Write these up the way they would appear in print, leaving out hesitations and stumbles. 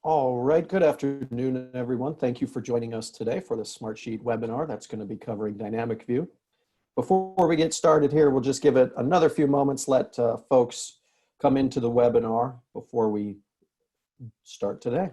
All right, good afternoon, everyone. Thank you for joining us today for the Smartsheet webinar that's going to be covering Dynamic View. Before we get started here, we'll just give it another few moments, let folks come into the webinar before we start today.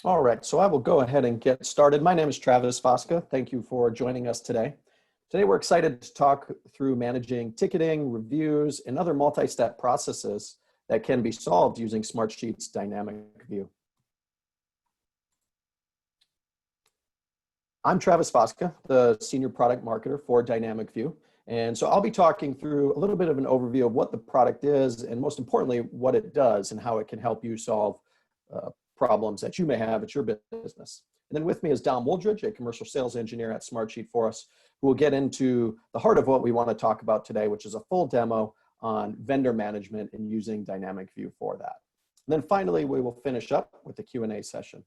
All right, so I will go ahead and get started. My name is Travis Fosca. Thank you for joining us today. Today, we're excited to talk through managing ticketing, reviews, and other multi-step processes that can be solved using Smartsheet's Dynamic View. I'm Travis Fosca, the Senior Product Marketer for Dynamic View. And so I'll be talking through a little bit of an overview of what the product is, and most importantly, what it does and how it can help you solve problems that you may have at your business. And then with me is Dom Woldridge, a commercial sales engineer at Smartsheet for us, who will get into the heart of what we want to talk about today, which is a full demo on vendor management and using Dynamic View for that. And then finally, we will finish up with the Q&A session.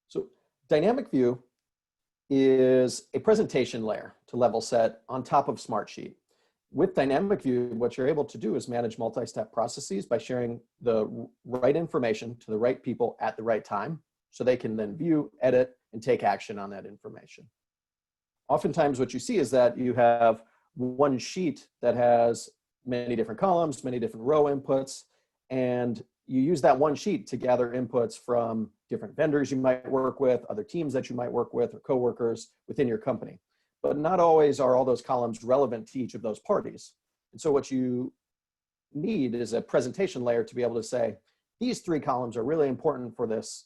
So Dynamic View is a presentation layer to level set on top of Smartsheet. With Dynamic View, what you're able to do is manage multi-step processes by sharing the right information to the right people at the right time, so they can then view, edit, and take action on that information. Oftentimes what you see is that you have one sheet that has many different columns, many different row inputs, and you use that one sheet to gather inputs from different vendors you might work with, other teams that you might work with, or coworkers within your company. But not always are all those columns relevant to each of those parties. And so what you need is a presentation layer to be able to say, these 3 columns are really important for this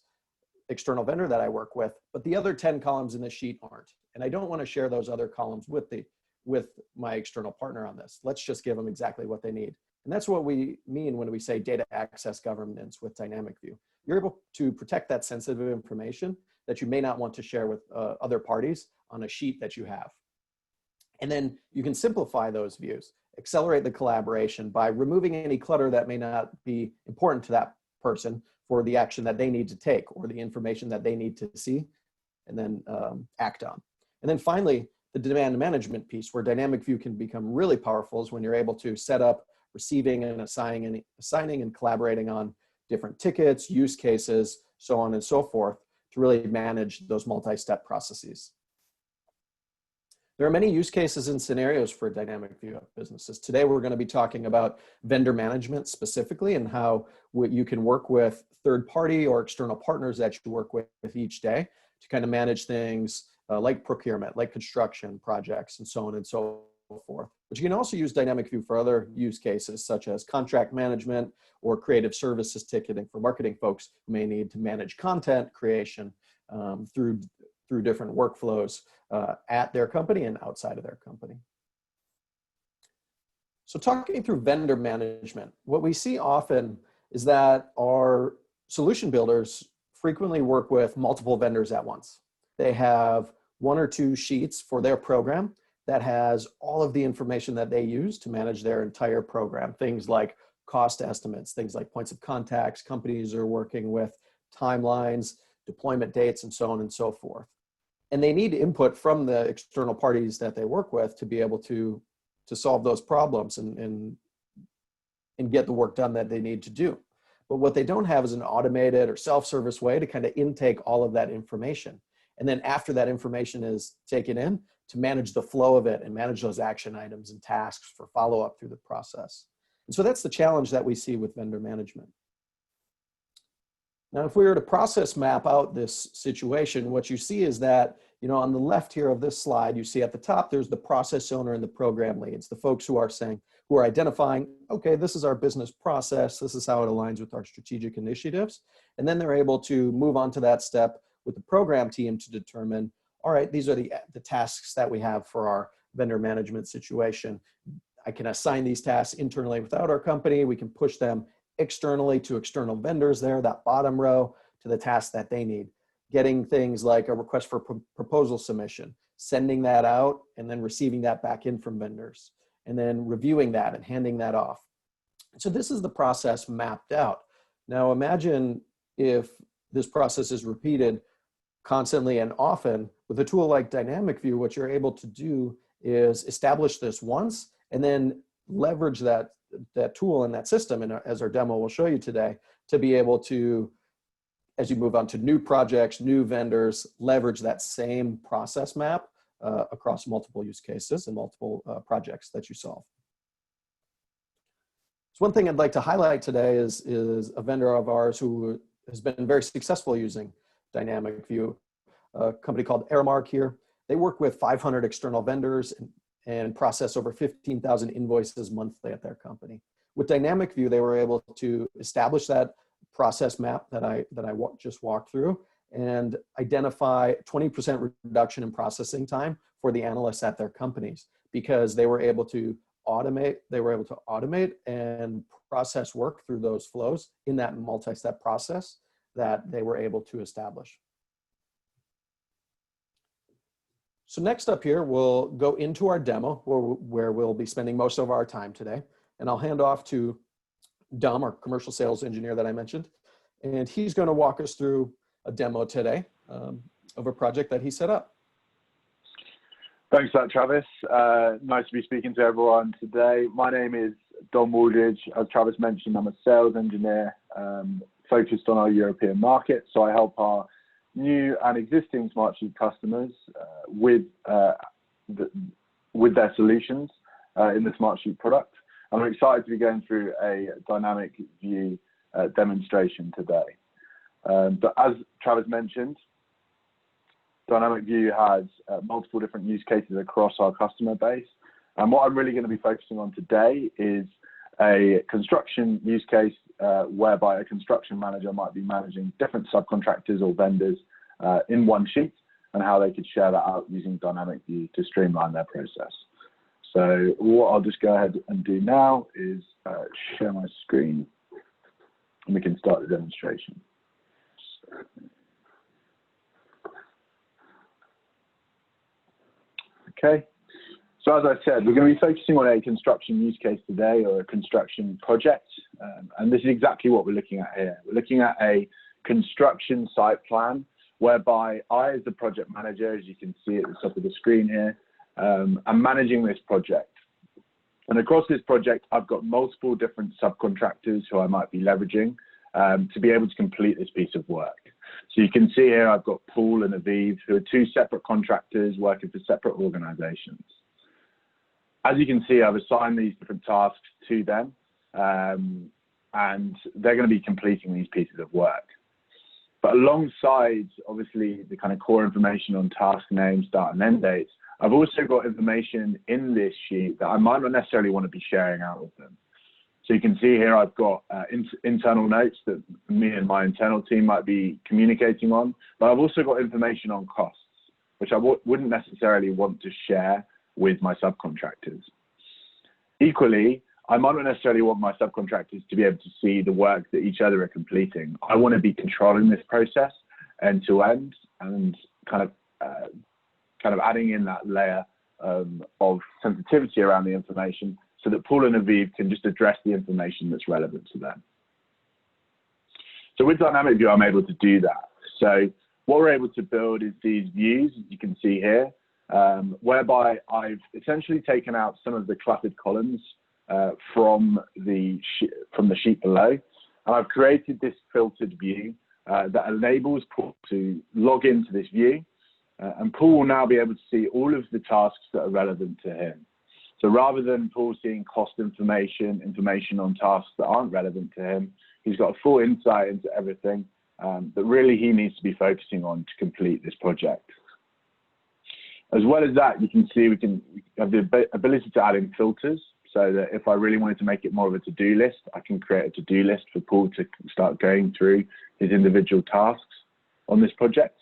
external vendor that I work with, but the other 10 columns in the sheet aren't. And I don't want to share those other columns with my external partner on this. Let's just give them exactly what they need. And that's what we mean when we say data access governance with Dynamic View. You're able to protect that sensitive information that you may not want to share with other parties on a sheet that you have. And then you can simplify those views, accelerate the collaboration by removing any clutter that may not be important to that person for the action that they need to take or the information that they need to see and then act on. And then finally, the demand management piece where Dynamic View can become really powerful is when you're able to set up receiving and assigning and collaborating on different tickets, use cases, so on and so forth, to really manage those multi-step processes. There are many use cases and scenarios for Dynamic View businesses. Today, we're going to be talking about vendor management specifically and how you can work with third-party or external partners that you work with each day to kind of manage things like procurement, like construction projects, and so on and so forth. But you can also use Dynamic View for other use cases, such as contract management or creative services ticketing for marketing folks who may need to manage content creation through different workflows at their company and outside of their company. So talking through vendor management, what we see often is that our solution builders frequently work with multiple vendors at once. They have 1 or 2 sheets for their program that has all of the information that they use to manage their entire program. Things like cost estimates, things like points of contacts, companies are working with, timelines, deployment dates, and so on and so forth. And they need input from the external parties that they work with to be able to solve those problems and get the work done that they need to do. But what they don't have is an automated or self-service way to kind of intake all of that information. And then after that information is taken in, to manage the flow of it and manage those action items and tasks for follow-up through the process. And so that's the challenge that we see with vendor management. Now, if we were to process map out this situation, what you see is that, on the left here of this slide, you see at the top, there's the process owner and the program leads, the folks who are identifying, okay, this is our business process, this is how it aligns with our strategic initiatives. And then they're able to move on to that step with the program team to determine, all right, these are the tasks that we have for our vendor management situation. I can assign these tasks internally without our company. We can push them externally to external vendors there, that bottom row, to the tasks that they need. Getting things like a request for proposal submission, sending that out, and then receiving that back in from vendors, and then reviewing that and handing that off. So this is the process mapped out. Now imagine if this process is repeated constantly and often. With a tool like Dynamic View, what you're able to do is establish this once and then leverage that tool and that system, and as our demo will show you today, to be able to, as you move on to new projects, new vendors, leverage that same process map across multiple use cases and multiple projects that you solve. So one thing I'd like to highlight today is a vendor of ours who has been very successful using Dynamic View, a company called Aramark here. They work with 500 external vendors and process over 15,000 invoices monthly at their company. With Dynamic View, they were able to establish that process map that I just walked through and identify 20% reduction in processing time for the analysts at their companies, because they were able to automate and process work through those flows in that multi-step process that they were able to establish. So next up here, we'll go into our demo where we'll be spending most of our time today. And I'll hand off to Dom, our commercial sales engineer that I mentioned. And he's going to walk us through a demo today of a project that he set up. Thanks for that, Travis. Nice to be speaking to everyone today. My name is Dom Waldridge. As Travis mentioned, I'm a sales engineer focused on our European market. So I help our new and existing Smartsheet customers with their solutions in the Smartsheet product. I'm excited to be going through a Dynamic View demonstration today. But as Travis mentioned, Dynamic View has multiple different use cases across our customer base. And what I'm really going to be focusing on today is a construction use case whereby a construction manager might be managing different subcontractors or vendors in one sheet, and how they could share that out using Dynamic View to streamline their process. So what I'll just go ahead and do now is share my screen, and we can start the demonstration. Okay, so as I said, we're going to be focusing on a construction use case today, or a construction project, and this is exactly what we're looking at here. We're looking at a construction site plan whereby I, as the project manager, as you can see at the top of the screen here, I'm managing this project. And across this project, I've got multiple different subcontractors who I might be leveraging to be able to complete this piece of work. So you can see here, I've got Paul and Aviv, who are two separate contractors working for separate organizations. As you can see, I've assigned these different tasks to them, and they're going to be completing these pieces of work. But alongside, obviously, the kind of core information on task names, start and end dates, I've also got information in this sheet that I might not necessarily want to be sharing out with them. So you can see here, I've got internal notes that me and my internal team might be communicating on, but I've also got information on costs, which I wouldn't necessarily want to share with my subcontractors. Equally, I might not necessarily want my subcontractors to be able to see the work that each other are completing. I want to be controlling this process end to end, and kind of adding in that layer of sensitivity around the information, so that Paul and Aviv can just address the information that's relevant to them. So with Dynamic View, I'm able to do that. So what we're able to build is these views, as you can see here, whereby I've essentially taken out some of the cluttered columns from the sheet below, and I've created this filtered view that enables Paul to log into this view, and Paul will now be able to see all of the tasks that are relevant to him. So rather than Paul seeing cost information on tasks that aren't relevant to him, he's got a full insight into everything that really he needs to be focusing on to complete this project. As well as that, you can see we have the ability to add in filters, so that if I really wanted to make it more of a to-do list, I can create a to-do list for Paul to start going through his individual tasks on this project.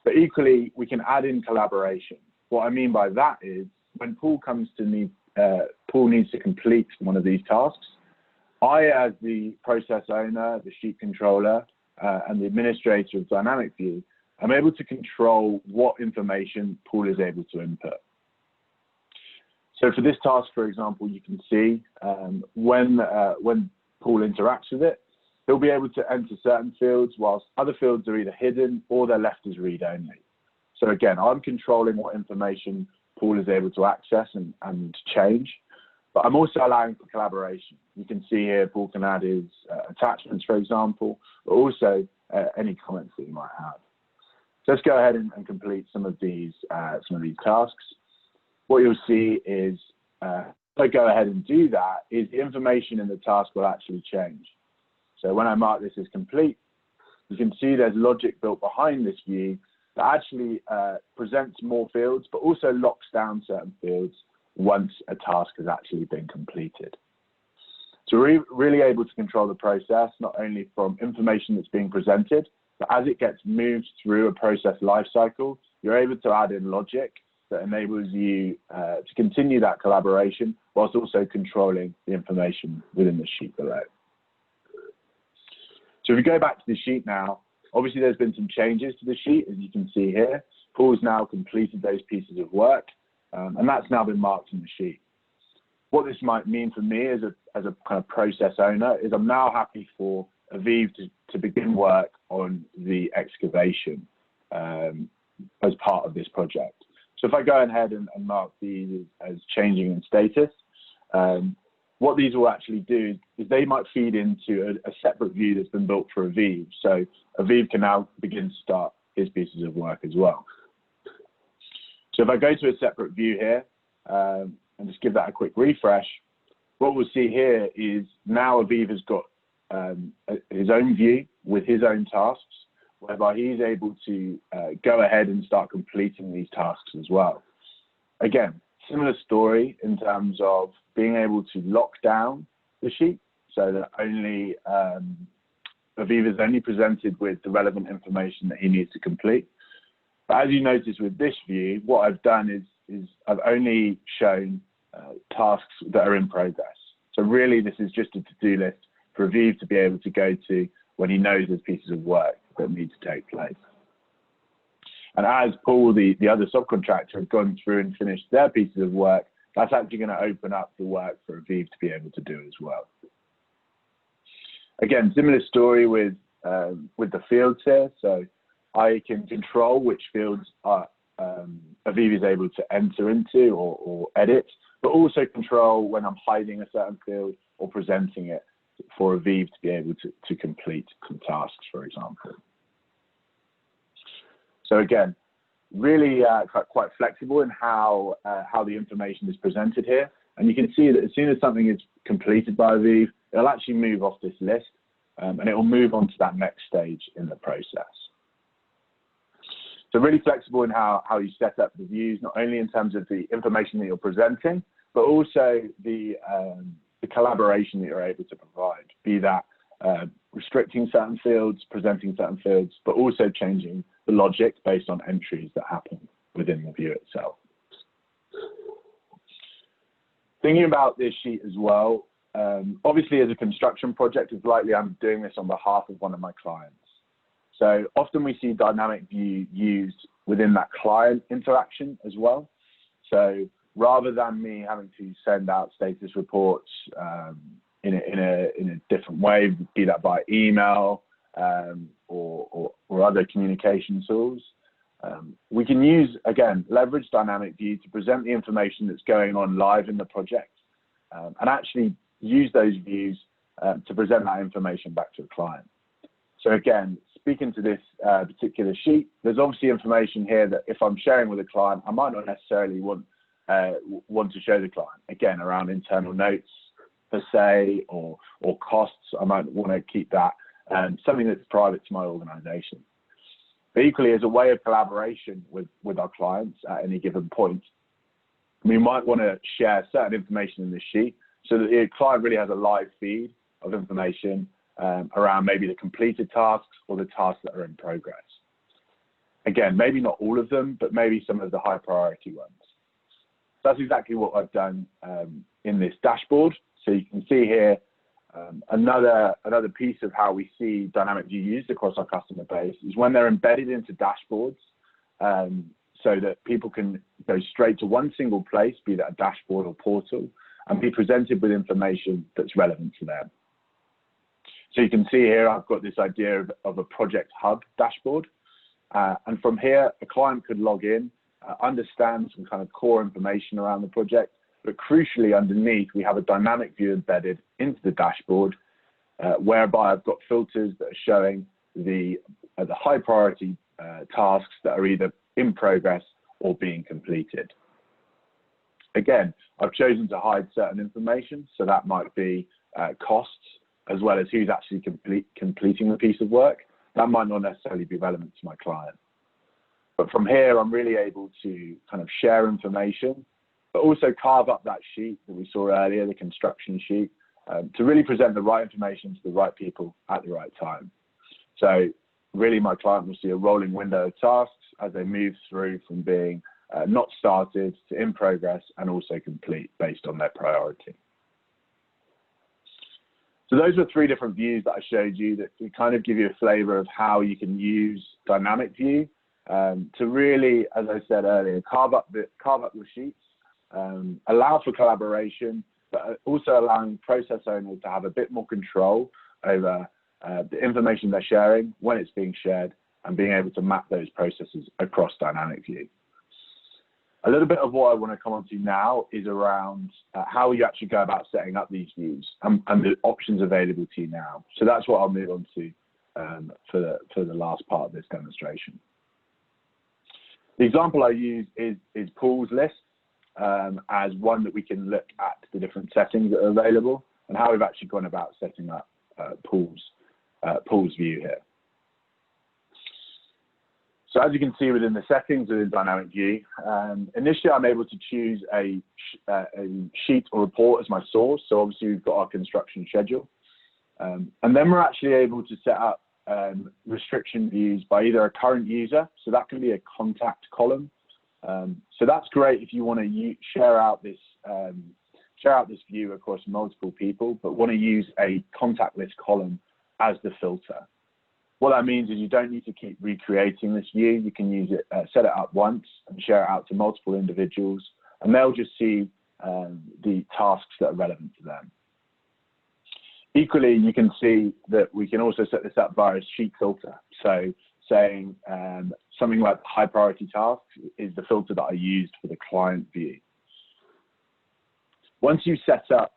But equally, we can add in collaboration. What I mean by that is, when Paul comes to need Paul needs to complete one of these tasks, I, as the process owner, the sheet controller, and the administrator of Dynamic View, I'm able to control what information Paul is able to input. So for this task, for example, you can see when Paul interacts with it, he'll be able to enter certain fields whilst other fields are either hidden or they're left as read-only. So again, I'm controlling what information Paul is able to access and change, but I'm also allowing for collaboration. You can see here Paul can add his attachments, for example, but also any comments that he might have. So let's go ahead and complete some of these tasks. What you'll see is, if I go ahead and do that, is the information in the task will actually change. So when I mark this as complete, you can see there's logic built behind this view that actually presents more fields, but also locks down certain fields once a task has actually been completed. So we're really able to control the process, not only from information that's being presented, but as it gets moved through a process lifecycle, you're able to add in logic that enables you to continue that collaboration whilst also controlling the information within the sheet below. So if we go back to the sheet now, obviously there's been some changes to the sheet, as you can see here. Paul's now completed those pieces of work, and that's now been marked in the sheet. What this might mean for me as a kind of process owner is I'm now happy for Aviv to begin work on the excavation as part of this project. So if I go ahead and mark these as changing in status, what these will actually do is they might feed into a separate view that's been built for Aviv. So Aviv can now begin to start his pieces of work as well. So if I go to a separate view here and just give that a quick refresh, what we'll see here is now Aviv has got his own view with his own tasks, whereby he's able to go ahead and start completing these tasks as well. Again, similar story in terms of being able to lock down the sheet so that only Aviv is only presented with the relevant information that he needs to complete. But as you notice with this view, what I've done is I've only shown tasks that are in progress. So really this is just a to-do list for Aviv to be able to go to when he knows there's pieces of work that need to take place. And as Paul, the other subcontractor, have gone through and finished their pieces of work, that's actually going to open up the work for Aviv to be able to do as well. Again, similar story with the fields here. So I can control which fields Aviv is able to enter into or edit, but also control when I'm hiding a certain field or presenting it for Aviv to be able to complete some tasks, for example. So again, really quite flexible in how the information is presented here. And you can see that as soon as something is completed by Aviv, it'll actually move off this list and it will move on to that next stage in the process. So really flexible in how you set up the views, not only in terms of the information that you're presenting, but also the collaboration that you're able to provide, be that restricting certain fields, presenting certain fields, but also changing the logic based on entries that happen within the view itself. Thinking about this sheet as well, obviously as a construction project, it's likely I'm doing this on behalf of one of my clients. So often we see Dynamic View used within that client interaction as well. So rather than me having to send out status reports in a different way, be that by email or other communication tools, we can use, again, leverage Dynamic View to present the information that's going on live in the project and actually use those views to present that information back to the client. So again, speaking to this particular sheet, there's obviously information here that if I'm sharing with a client, I might not necessarily want to show the client. Again, around internal notes per se, or costs, I might want to keep that something that's private to my organization. But equally, as a way of collaboration with our clients at any given point, we might want to share certain information in this sheet so that the client really has a live feed of information around maybe the completed tasks or the tasks that are in progress. Again, maybe not all of them, but maybe some of the high priority ones. that's exactly what I've done in this dashboard. So you can see here another piece of how we see Dynamic View used across our customer base is when they're embedded into dashboards, so that people can go straight to one single place, be that a dashboard or portal, and be presented with information that's relevant to them. So you can see here, I've got this idea of a project hub dashboard. And from here, a client could log in, understand some kind of core information around the project, but crucially underneath, we have a dynamic view embedded into the dashboard, whereby I've got filters that are showing the high priority tasks that are either in progress or being completed. Again, I've chosen to hide certain information, so that might be costs, as well as who's actually completing the piece of work. That might not necessarily be relevant to my client. But from here, I'm really able to kind of share information, but also carve up that sheet that we saw earlier, the construction sheet, to really present the right information to the right people at the right time. So really, my client will see a rolling window of tasks as they move through from being not started to in progress and also complete based on their priority. So those were 3 different views that I showed you that kind of give you a flavor of how you can use Dynamic View to really, as I said earlier, carve up the sheets, allow for collaboration, but also allowing process owners to have a bit more control over the information they're sharing, when it's being shared, and being able to map those processes across Dynamic View. A little bit of what I want to come on to now is around how you actually go about setting up these views and the options available to you now. So that's what I'll move on to for the last part of this demonstration. The example I use is pools list as one that we can look at the different settings that are available and how we've actually gone about setting up pools view here. So as you can see within the settings within Dynamic View, initially I'm able to choose a sheet or report as my source. So obviously we've got our construction schedule. And then we're actually able to set up restriction views by either a current user, so that can be a contact column. So that's great if you want to share out this view across multiple people, but want to use a contact list column as the filter. What that means is you don't need to keep recreating this view. You can use it, set it up once and share it out to multiple individuals, and they'll just see the tasks that are relevant to them. Equally, you can see that we can also set this up via a sheet filter. So saying something like high priority tasks is the filter that I used for the client view. Once you set up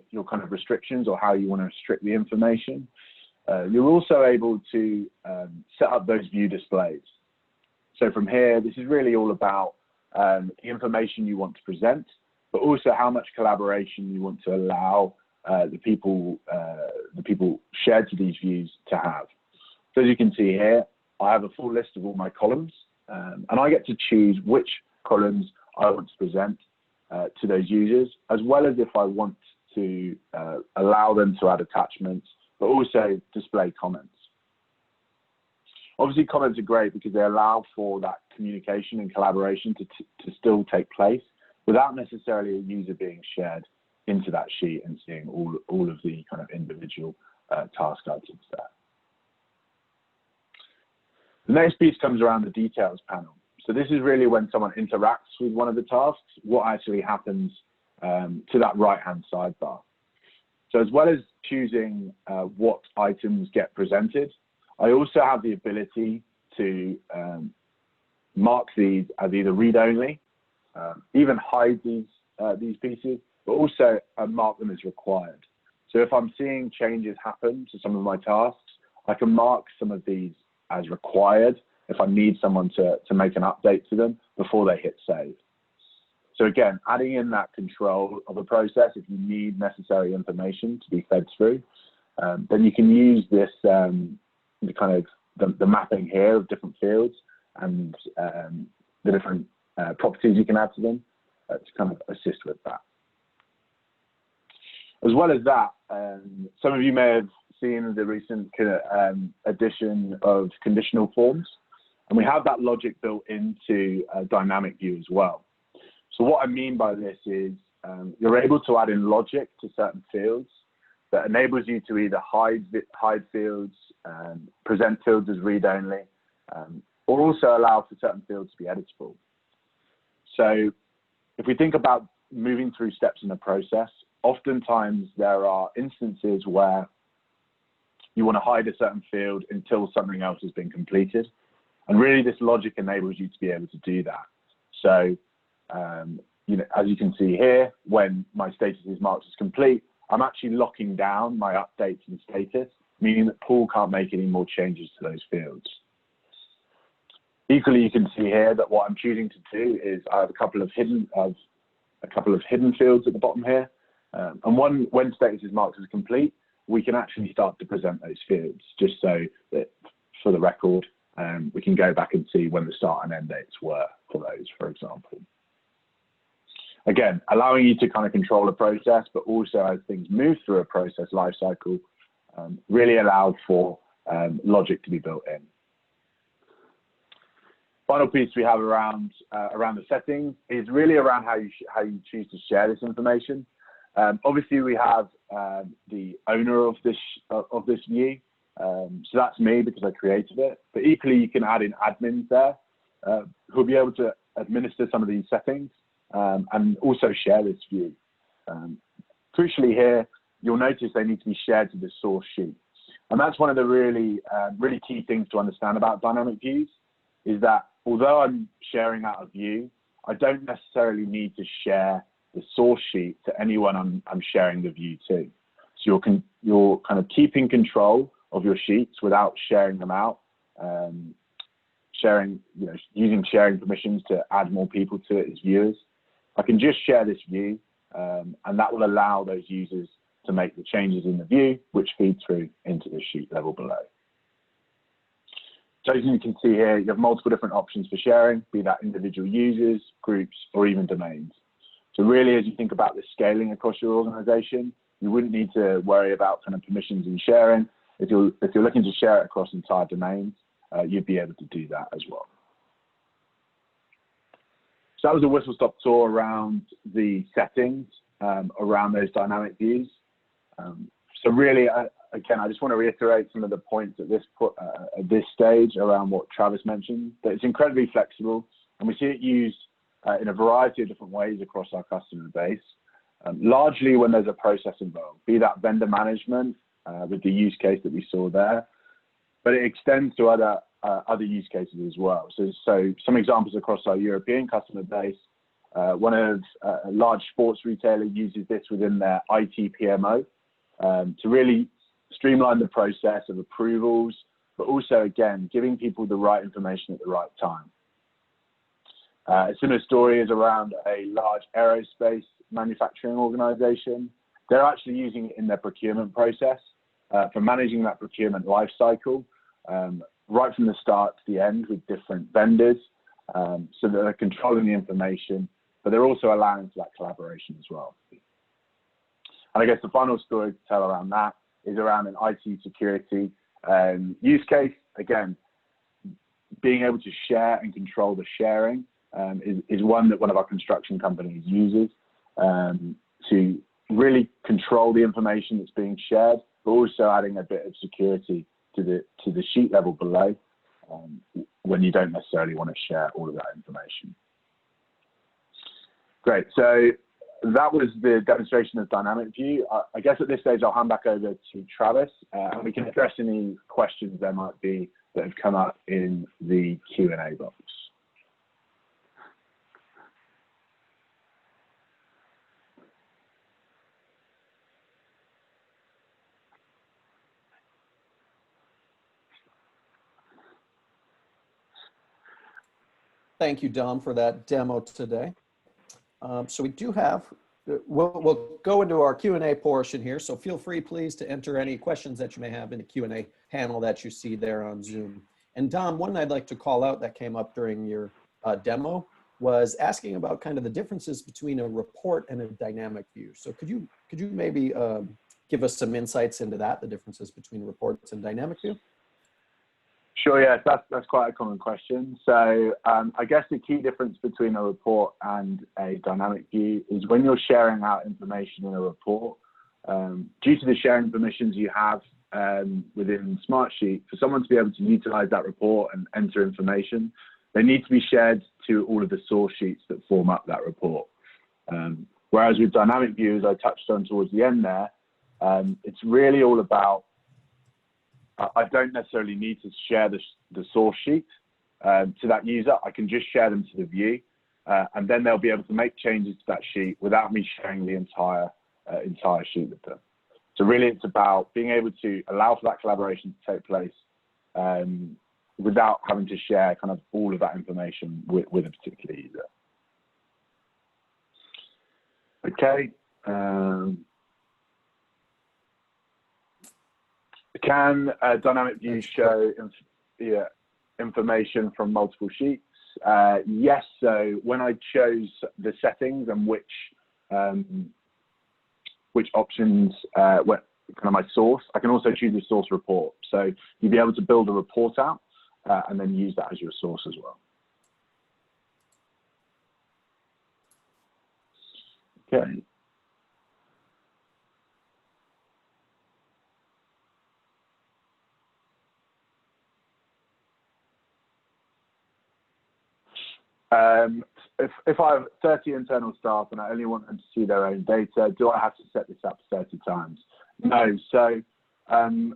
your kind of restrictions or how you want to restrict the information, you're also able to set up those view displays. So from here, this is really all about the information you want to present, but also how much collaboration you want to allow the people shared to these views to have. So as you can see here, I have a full list of all my columns, and I get to choose which columns I want to present to those users, as well as if I want to allow them to add attachments, but also display comments. Obviously, comments are great because they allow for that communication and collaboration to still take place without necessarily a user being shared into that sheet and seeing all of the kind of individual task items there. The next piece comes around the details panel. So this is really when someone interacts with one of the tasks, what actually happens to that right-hand sidebar. So as well as choosing what items get presented, I also have the ability to mark these as either read-only, even hide these pieces, but also mark them as required. So if I'm seeing changes happen to some of my tasks, I can mark some of these as required if I need someone to make an update to them before they hit save. So again, adding in that control of a process if you need necessary information to be fed through, then you can use this, the mapping here of different fields and the different properties you can add to them to kind of assist with that. As well as that, some of you may have seen the recent addition of conditional forms, and we have that logic built into Dynamic View as well. So what I mean by this is you're able to add in logic to certain fields that enables you to either hide fields, present fields as read-only, or also allow for certain fields to be editable. So if we think about moving through steps in a process, oftentimes there are instances where you want to hide a certain field until something else has been completed. And really this logic enables you to be able to do that. So, you know, as you can see here, when my status is marked as complete, I'm actually locking down my updates and status, meaning that Paul can't make any more changes to those fields. Equally, you can see here that what I'm choosing to do is I have a couple of hidden fields at the bottom here. And when status is marked as complete, we can actually start to present those fields, just so that for the record, we can go back and see when the start and end dates were for those, for example. Again, allowing you to kind of control the process, but also as things move through a process lifecycle, really allowed for logic to be built in. Final piece we have around the settings is really around how you choose to share this information. Obviously, we have the owner of this view, so that's me because I created it. But equally, you can add in admins there who'll be able to administer some of these settings and also share this view. Crucially here, you'll notice they need to be shared to the source sheet, and that's one of the really key things to understand about dynamic views is that although I'm sharing out a view, I don't necessarily need to share the source sheet to anyone I'm sharing the view to. So you're kind of keeping control of your sheets without sharing them out, using sharing permissions to add more people to it as viewers. I can just share this view, and that will allow those users to make the changes in the view, which feed through into the sheet level below. So as you can see here, you have multiple different options for sharing, be that individual users, groups, or even domains. So really, as you think about the scaling across your organization, you wouldn't need to worry about kind of permissions and sharing. If you're looking to share it across entire domains, you'd be able to do that as well. So that was a whistle-stop tour around the settings, around those dynamic views. So really, again, I just want to reiterate some of the points at this stage around what Travis mentioned, that it's incredibly flexible, and we see it used in a variety of different ways across our customer base, largely when there's a process involved, be that vendor management with the use case that we saw there, but it extends to other use cases as well. So some examples across our European customer base, one of a large sports retailer uses this within their IT PMO to really streamline the process of approvals, but also, again, giving people the right information at the right time. A similar story is around a large aerospace manufacturing organization. They're actually using it in their procurement process for managing that procurement life cycle, right from the start to the end with different vendors, so that they're controlling the information, but they're also allowing for that collaboration as well. And I guess the final story to tell around that is around an IT security use case. Again, being able to share and control the sharing is one that one of our construction companies uses to really control the information that's being shared, but also adding a bit of security to the sheet level below when you don't necessarily want to share all of that information. Great, so that was the demonstration of Dynamic View. I guess at this stage, I'll hand back over to Travis, and we can address any questions there might be that have come up in the Q&A box. Thank you, Dom, for that demo today. So we do have, we'll go into our Q&A portion here. So feel free, please, to enter any questions that you may have in the Q&A panel that you see there on Zoom. And Dom, one I'd like to call out that came up during your demo was asking about kind of the differences between a report and a dynamic view. So could you maybe give us some insights into that, the differences between reports and dynamic view? Sure, yes, that's quite a common question. So I guess the key difference between a report and a dynamic view is when you're sharing out information in a report, due to the sharing permissions you have within Smartsheet, for someone to be able to utilize that report and enter information, they need to be shared to all of the source sheets that form up that report. Whereas with dynamic view, as I touched on towards the end there, it's really all about, I don't necessarily need to share the source sheet to that user. I can just share them to the view, and then they'll be able to make changes to that sheet without me sharing the entire sheet with them. So really, it's about being able to allow for that collaboration to take place without having to share kind of all of that information with a particular user. Okay. Can dynamic view show information from multiple sheets? Yes. So when I chose the settings and which options were kind of my source, I can also choose the source report. So you'll be able to build a report out and then use that as your source as well. Okay. If I have 30 internal staff and I only want them to see their own data, do I have to set this up 30 times? No. So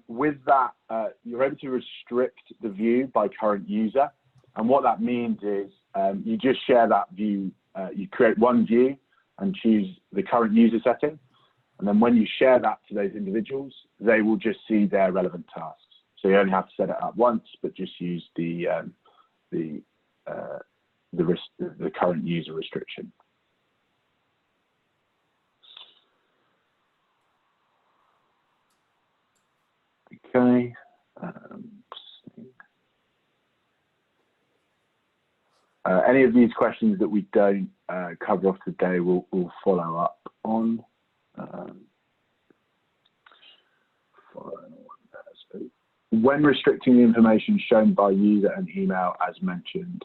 with that, you're able to restrict the view by current user. And what that means is you just share that view. You create one view and choose the current user setting. And then when you share that to those individuals, they will just see their relevant tasks. So you only have to set it up once, but just use the current user restriction. Okay. Any of these questions that we don't cover off today, we'll follow up on. When restricting the information shown by user and email as mentioned,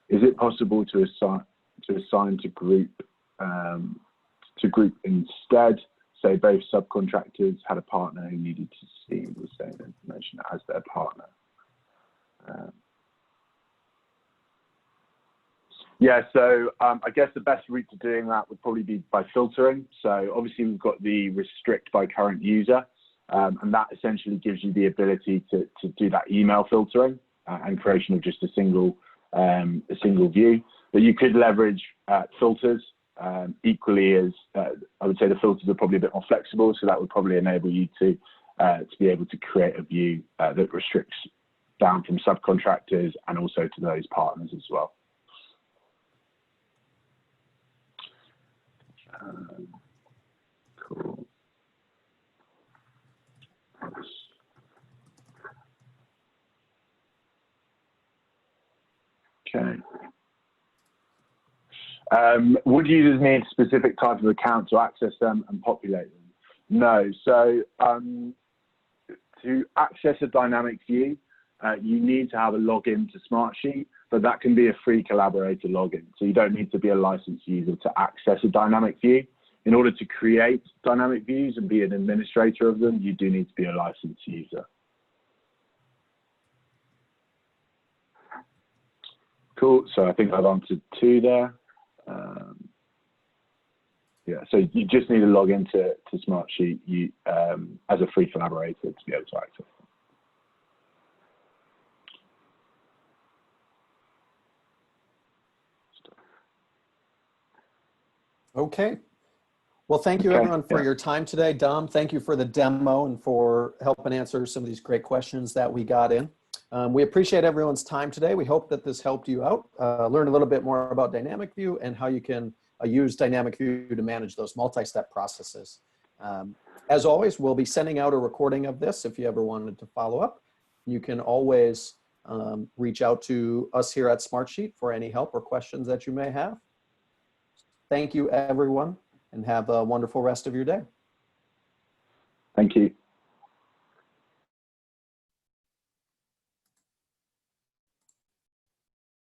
is it possible to assign to group instead? Say both subcontractors had a partner who needed to see the same information as their partner. Yeah, so I guess the best route to doing that would probably be by filtering. So obviously we've got the restrict by current user, and that essentially gives you the ability to do that email filtering and creation of just a single view. But you could leverage filters equally as I would say the filters are probably a bit more flexible, so that would probably enable you to be able to create a view that restricts down from subcontractors and also to those partners as well. Cool. Okay. Would users need a specific type of account to access them and populate them? No. So to access a dynamic view, you need to have a login to Smartsheet, but that can be a free collaborator login. So you don't need to be a licensed user to access a dynamic view. In order to create dynamic views and be an administrator of them, you do need to be a licensed user. Cool. So I think I've answered 2 there. Yeah, so you just need to log into Smartsheet as a free collaborator to be able to access them. Okay. Well, thank you everyone for your time today. Dom, thank you for the demo and for helping answer some of these great questions that we got in. We appreciate everyone's time today. We hope that this helped you out, learn a little bit more about Dynamic View and how you can use Dynamic View to manage those multi-step processes. As always, we'll be sending out a recording of this if you ever wanted to follow up. You can always reach out to us here at Smartsheet for any help or questions that you may have. Thank you, everyone, and have a wonderful rest of your day. Thank you.